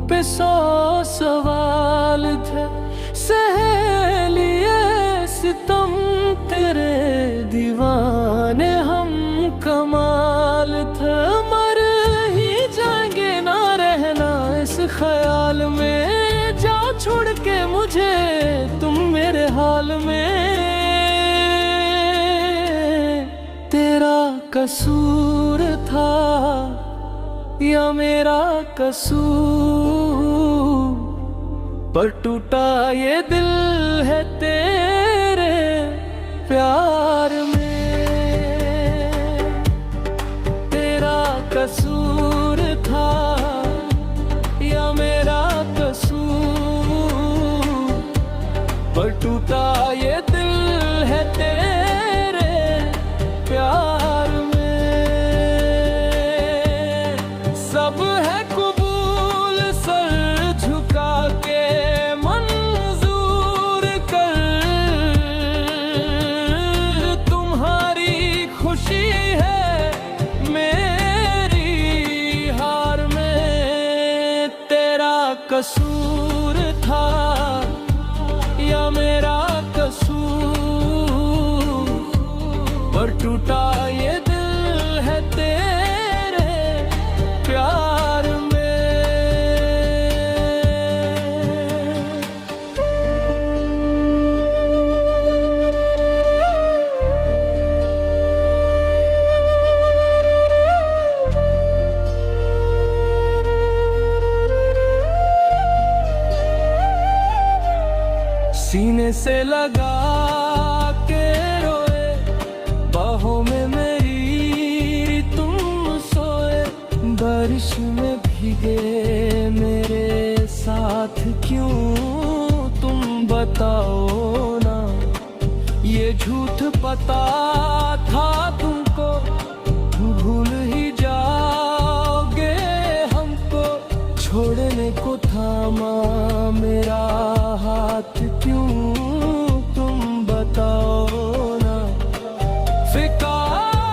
पे 100 सवाल थे, सहेलिए सितम तेरे दीवाने हम कमाल थे। मर ही जाएंगे ना रहना इस ख्याल में, जाओ छोड़ के मुझे तुम मेरे हाल में। तेरा कसूर था या मेरा कसूर, पर टूटा ये दिल है तेरे प्यार में। तेरा कसूर था या मेरा कसूर, पर टूटा ये दिल है तेरे प्यार में। सब है कबूल सर झुका के मंजूर कर, तुम्हारी खुशी है मेरी हार में। तेरा कसूर था या मेरा कसूर, पर टूटा ये दिल है तेरे प्यार में। सीने से लगा के रोए, बाहों में मेरी तुम सोए, बारिश में भीगे मेरे साथ क्यों तुम बताओ ना। ये झूठ पता था तुमको, भूल ही जाओगे हमको। छोड़ने को थामा मेरा हाथ क्यों तुम बताओ ना। फिका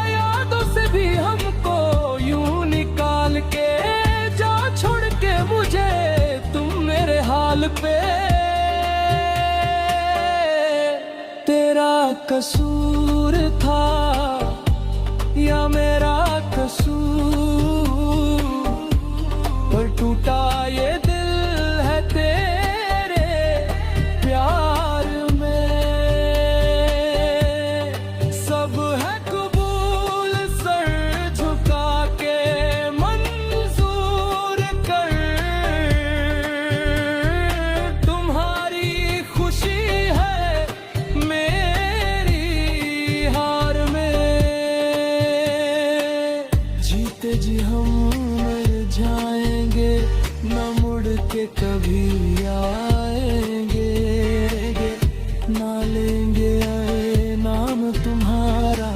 यादों से भी हमको यूं निकाल के, जाओ छोड़ के मुझे तुम मेरे हाल पे। तेरा कसूर था या मेरा कसूर, पर टूटा ये दिल है तेरे प्यार में। सब है कबूल सर झुका के मंजूर कर, तुम्हारी खुशी है मेरी हार में। जीते जी हम मर जाएंगे, न मुड़ के कभी आएंगे, ना लेंगे आए नाम तुम्हारा,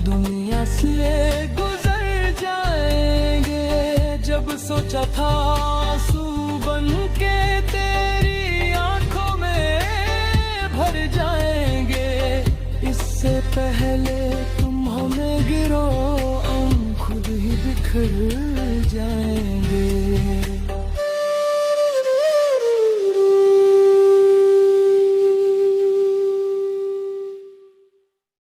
दुनिया से गुजर जाएंगे। जब सोचा था